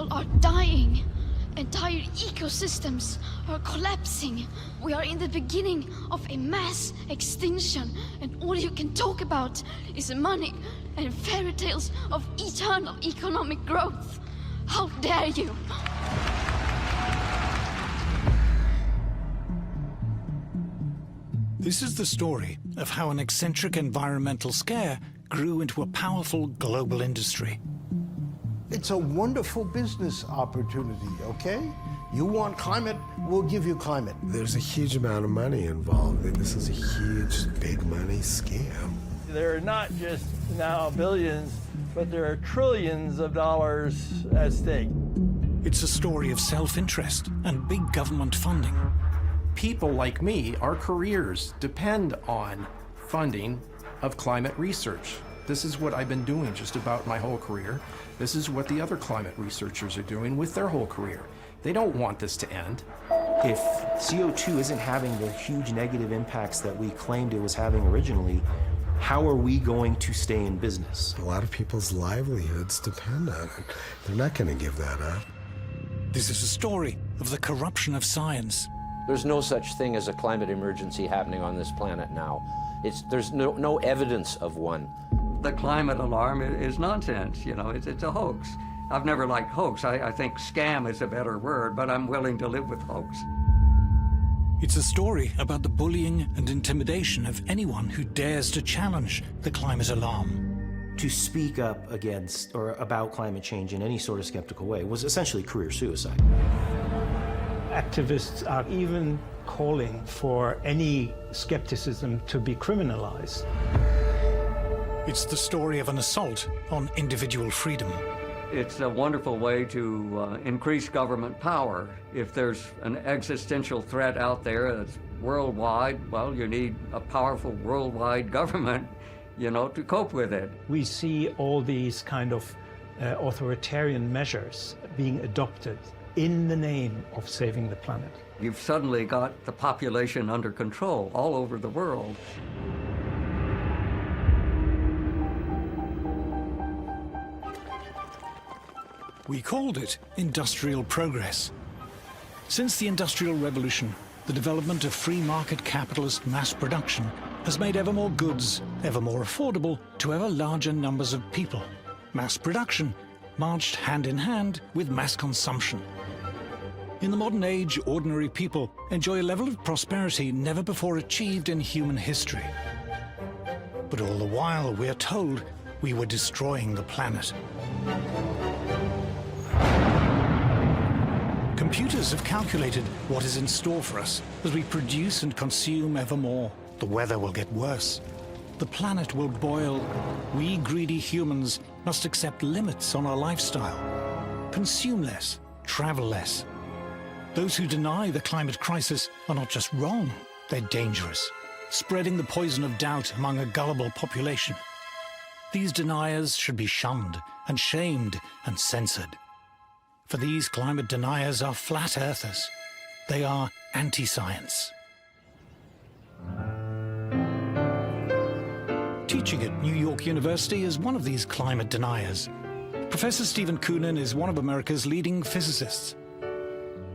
People are dying. Entire ecosystems are collapsing. We are in the beginning of a mass extinction, and all you can talk about is money and fairy tales of eternal economic growth. How dare you? This is the story of how an eccentric environmental scare grew into a powerful global industry. It's a wonderful business opportunity, okay? You want climate, we'll give you climate. There's a huge amount of money involved. This is a huge, big money scam. There are not just now billions, but there are trillions of dollars at stake. It's a story of self-interest and big government funding. People like me, our careers depend on funding of climate research. This is what I've been doing just about my whole career. This is what the other climate researchers are doing with their whole career. They don't want this to end. If CO2 isn't having the huge negative impacts that we claimed it was having originally, how are we going to stay in business? A lot of people's livelihoods depend on it. They're not going to give that up. This is a story of the corruption of science. There's no such thing as a climate emergency happening on this planet now. There's no evidence of one. The climate alarm is nonsense, you know, it's a hoax. I've never liked hoax. I think scam is a better word, but I'm willing to live with hoax. It's a story about the bullying and intimidation of anyone who dares to challenge the climate alarm. To speak up against or about climate change in any sort of skeptical way was essentially career suicide. Activists are even calling for any skepticism to be criminalized. It's the story of an assault on individual freedom. It's a wonderful way to increase government power. If there's an existential threat out there that's worldwide, well, you need a powerful worldwide government, you know, to cope with it. We see all these kind of authoritarian measures being adopted in the name of saving the planet. You've suddenly got the population under control all over the world. We called it industrial progress. Since the Industrial Revolution, the development of free market capitalist mass production has made ever more goods ever more affordable to ever larger numbers of people. Mass production marched hand in hand with mass consumption. In the modern age, ordinary people enjoy a level of prosperity never before achieved in human history. But all the while, we're told we were destroying the planet. Computers have calculated what is in store for us as we produce and consume ever more. The weather will get worse. The planet will boil. We greedy humans must accept limits on our lifestyle. Consume less, travel less. Those who deny the climate crisis are not just wrong, they're dangerous, spreading the poison of doubt among a gullible population. These deniers should be shunned and shamed and censored. For these climate deniers are flat earthers. They are anti-science. Teaching at New York University is one of these climate deniers. Professor Stephen Koonin is one of America's leading physicists.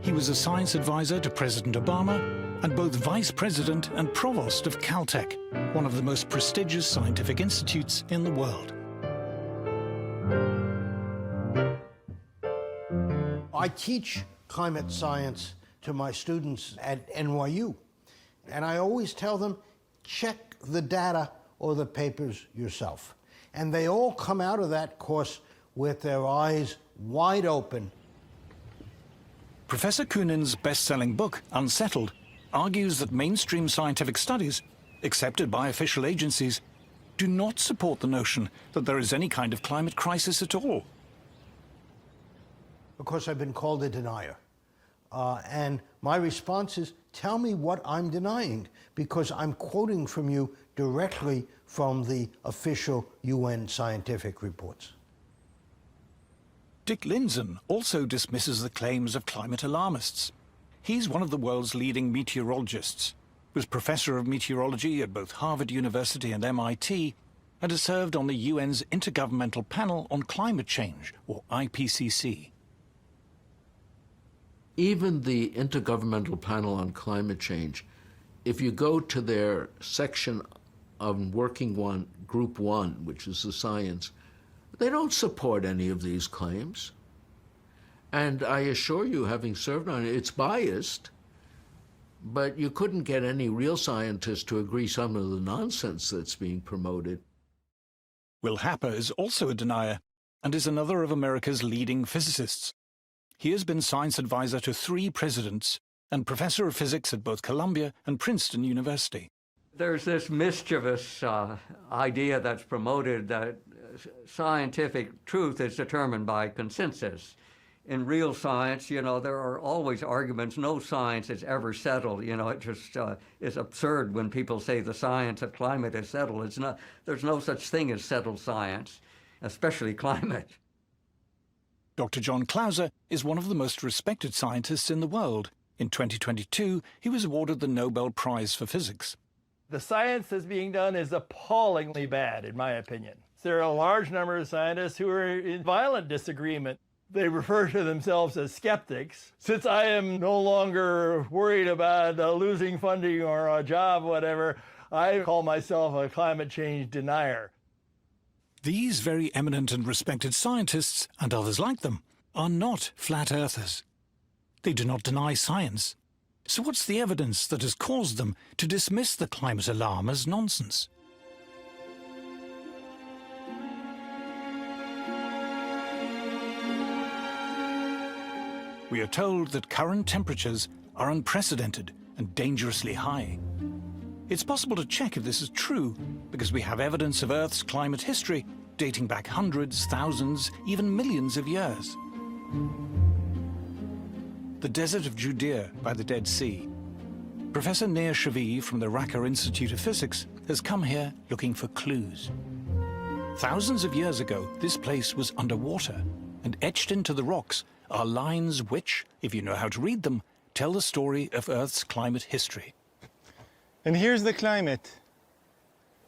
He was a science advisor to President Obama and both vice president and provost of Caltech, one of the most prestigious scientific institutes in the world. I teach climate science to my students at NYU, and I always tell them, check the data or the papers yourself. And they all come out of that course with their eyes wide open. Professor Koonin's best-selling book, Unsettled, argues that mainstream scientific studies, accepted by official agencies, do not support the notion that there is any kind of climate crisis at all. Of course, I've been called a denier. And my response is, tell me what I'm denying, because I'm quoting from you directly from the official UN scientific reports. Dick Lindzen also dismisses the claims of climate alarmists. He's one of the world's leading meteorologists, was professor of meteorology at both Harvard University and MIT, and has served on the UN's Intergovernmental Panel on Climate Change, or IPCC. Even the Intergovernmental Panel on Climate Change, if you go to their section of Group 1, which is the science, they don't support any of these claims. And I assure you, having served on it, it's biased, but you couldn't get any real scientists to agree some of the nonsense that's being promoted. Will Happer is also a denier and is another of America's leading physicists. He has been science advisor to 3 presidents and professor of physics at both Columbia and Princeton University. There's this mischievous idea that's promoted that scientific truth is determined by consensus. In real science, you know, there are always arguments. No science is ever settled. You know, it just is absurd when people say the science of climate is settled. It's not. There's no such thing as settled science, especially climate. Dr. John Clauser is one of the most respected scientists in the world. In 2022, he was awarded the Nobel Prize for Physics. The science that's being done is appallingly bad, in my opinion. There are a large number of scientists who are in violent disagreement. They refer to themselves as skeptics. Since I am no longer worried about losing funding or a job, whatever, I call myself a climate change denier. These very eminent and respected scientists, and others like them, are not flat earthers. They do not deny science. So what's the evidence that has caused them to dismiss the climate alarm as nonsense? We are told that current temperatures are unprecedented and dangerously high. It's possible to check if this is true, because we have evidence of Earth's climate history dating back hundreds, thousands, even millions of years. The desert of Judea by the Dead Sea. Professor Nir Shavi from the Racah Institute of Physics has come here looking for clues. Thousands of years ago, this place was underwater, and etched into the rocks are lines which, if you know how to read them, tell the story of Earth's climate history. And here's the climate.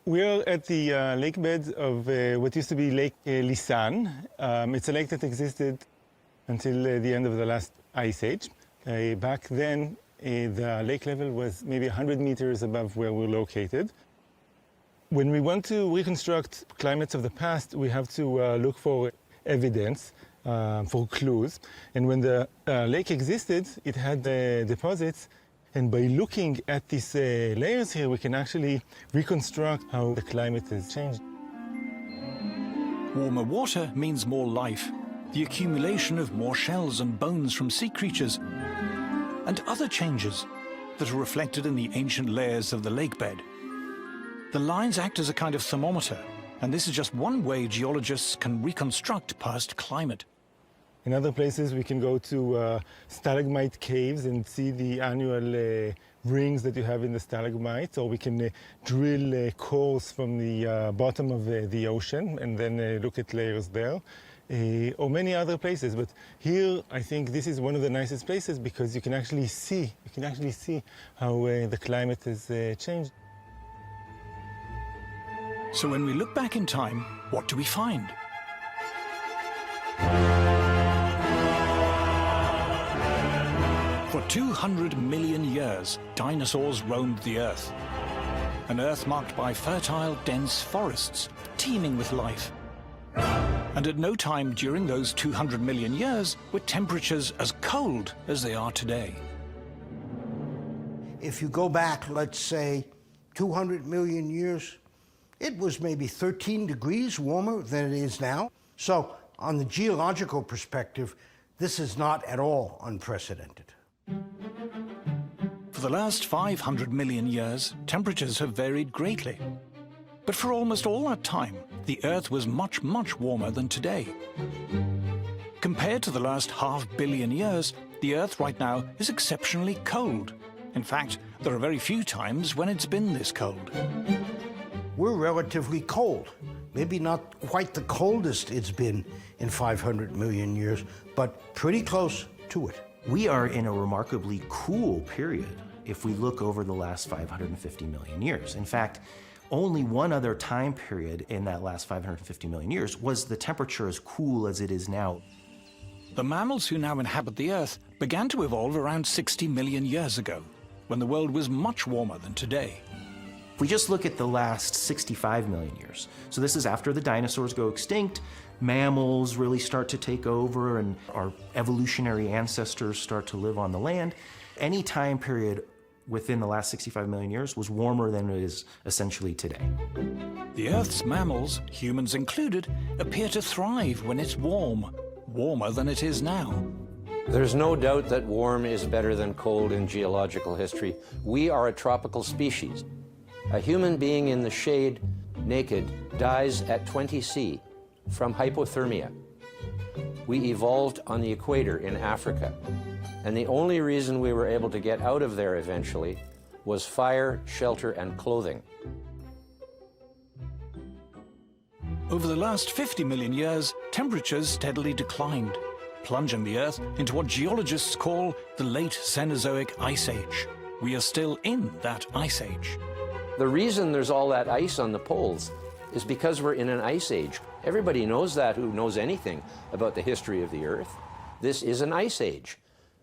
We're at the lake bed of what used to be Lake Lisan. It's a lake that existed until the end of the last ice age. Back then, the lake level was maybe 100 meters above where we're located. When we want to reconstruct climates of the past, we have to look for evidence, for clues. And when the lake existed, it had deposits. And by looking at these layers here, we can actually reconstruct how the climate has changed. Warmer water means more life, the accumulation of more shells and bones from sea creatures, and other changes that are reflected in the ancient layers of the lake bed. The lines act as a kind of thermometer, and this is just one way geologists can reconstruct past climate. In other places, we can go to stalagmite caves and see the annual rings that you have in the stalagmites, or we can drill cores from the bottom of the ocean and then look at layers there, or many other places. But here, I think this is one of the nicest places because you can actually see how the climate has changed. So when we look back in time, what do we find? For 200 million years, dinosaurs roamed the Earth. An Earth marked by fertile, dense forests, teeming with life. And at no time during those 200 million years were temperatures as cold as they are today. If you go back, let's say, 200 million years, it was maybe 13 degrees warmer than it is now. So, on the geological perspective, this is not at all unprecedented. For the last 500 million years, temperatures have varied greatly. But for almost all that time, the Earth was much, much warmer than today. Compared to the last $500 million years, the Earth right now is exceptionally cold. In fact, there are very few times when it's been this cold. We're relatively cold. Maybe not quite the coldest it's been in 500 million years, but pretty close to it. We are in a remarkably cool period if we look over the last 550 million years. In fact, only one other time period in that last 550 million years was the temperature as cool as it is now. The mammals who now inhabit the Earth began to evolve around 60 million years ago, when the world was much warmer than today. If we just look at the last 65 million years, so this is after the dinosaurs go extinct, mammals really start to take over, and our evolutionary ancestors start to live on the land. Any time period within the last 65 million years was warmer than it is essentially today. The Earth's mammals, humans included, appear to thrive when it's warm, warmer than it is now. There's no doubt that warm is better than cold in geological history. We are a tropical species. A human being in the shade, naked, dies at 20 C from hypothermia. We evolved on the equator in Africa, and the only reason we were able to get out of there eventually was fire, shelter, and clothing. Over the last 50 million years, temperatures steadily declined, plunging the Earth into what geologists call the late Cenozoic Ice Age. We are still in that ice age. The reason there's all that ice on the poles is because we're in an ice age. Everybody knows that who knows anything about the history of the Earth. This is an ice age.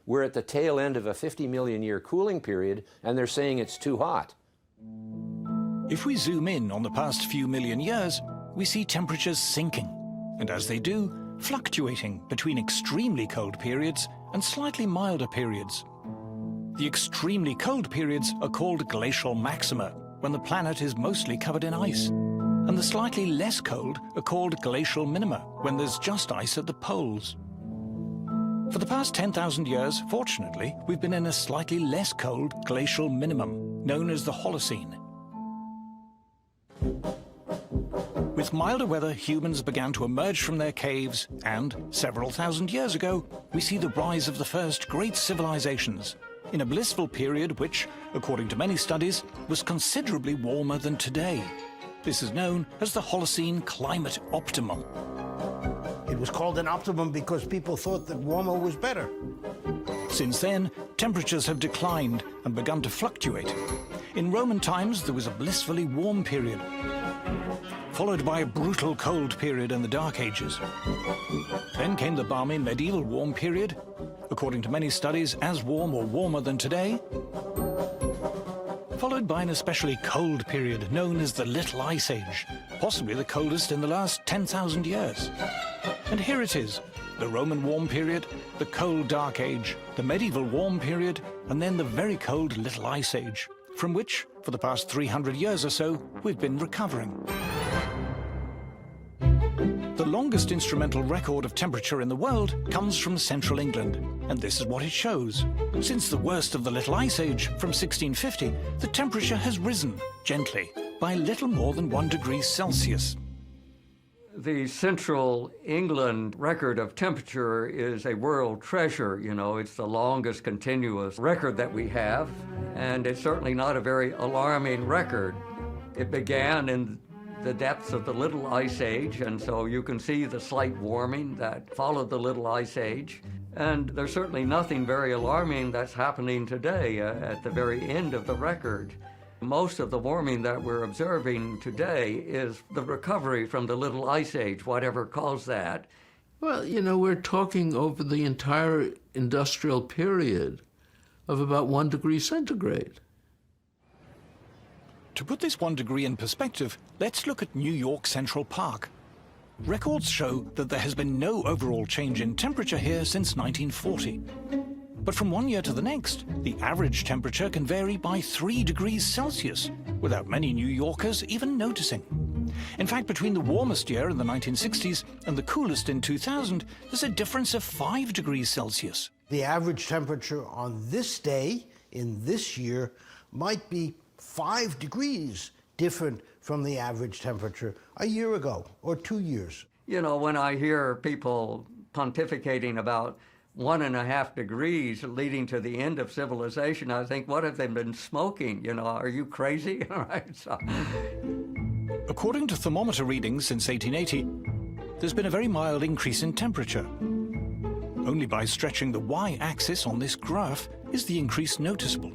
We're at the tail end of a 50 million year cooling period, and they're saying it's too hot. If we zoom in on the past few million years, we see temperatures sinking, and as they do, fluctuating between extremely cold periods and slightly milder periods. The extremely cold periods are called glacial maxima, when the planet is mostly covered in ice. And the slightly less cold are called glacial minima, when there's just ice at the poles. For the past 10,000 years, fortunately, we've been in a slightly less cold glacial minimum, known as the Holocene. With milder weather, humans began to emerge from their caves, and several thousand years ago, we see the rise of the first great civilizations, in a blissful period which, according to many studies, was considerably warmer than today. This is known as the Holocene climate optimum. It was called an optimum because people thought that warmer was better. Since then, temperatures have declined and begun to fluctuate. In Roman times, there was a blissfully warm period, followed by a brutal cold period in the Dark Ages. Then came the balmy medieval warm period, according to many studies, as warm or warmer than today, followed by an especially cold period known as the Little Ice Age, possibly the coldest in the last 10,000 years. And here it is, the Roman warm period, the cold Dark Age, the medieval warm period, and then the very cold Little Ice Age, from which, for the past 300 years or so, we've been recovering. The longest instrumental record of temperature in the world comes from central England, and this is what it shows. Since the worst of the Little Ice Age, from 1650, the temperature has risen, gently, by little more than 1 degree Celsius. The central England record of temperature is a world treasure. You know, it's the longest continuous record that we have, and it's certainly not a very alarming record. It began in the depths of the Little Ice Age, and so you can see the slight warming that followed the Little Ice Age. And there's certainly nothing very alarming that's happening today at the very end of the record. Most of the warming that we're observing today is the recovery from the Little Ice Age, whatever caused that. Well, you know, we're talking over the entire industrial period of about 1 degree centigrade. To put this 1 degree in perspective, let's look at New York Central Park. Records show that there has been no overall change in temperature here since 1940. But from one year to the next, the average temperature can vary by 3 degrees Celsius, without many New Yorkers even noticing. In fact, between the warmest year in the 1960s and the coolest in 2000, there's a difference of 5 degrees Celsius. The average temperature on this day, in this year, might be 5 degrees different from the average temperature a year ago or 2 years. You know, when I hear people pontificating about 1.5 degrees leading to the end of civilization, I think, what have they been smoking? You know, are you crazy? Right, so. According to thermometer readings since 1880, there's been a very mild increase in temperature. Only by stretching the y-axis on this graph is the increase noticeable.